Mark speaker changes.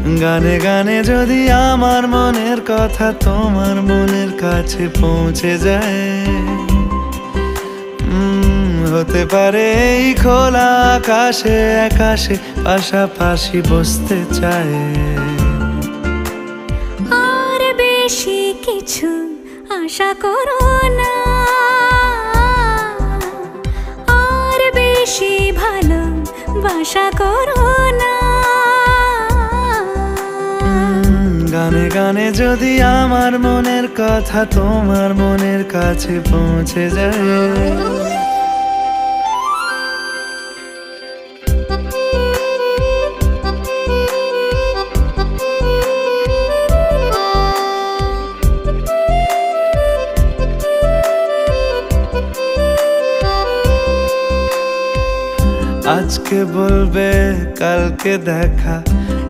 Speaker 1: গানে গানে যদি আমার মনের কথা তোমার মনের কাছে পৌঁছে যায়, হতে পারে এই খোলা আকাশে আকাশে পাশাপাশি বসতে চায়।
Speaker 2: আর বেশি কিছু আশা করো না, আর বেশি ভালোবাসা করো না।
Speaker 1: গানে গানে যদি আমার মনের কথা তোমার মনের কাছে পৌঁছে যায়। আজকে বলবে কালকে দেখা,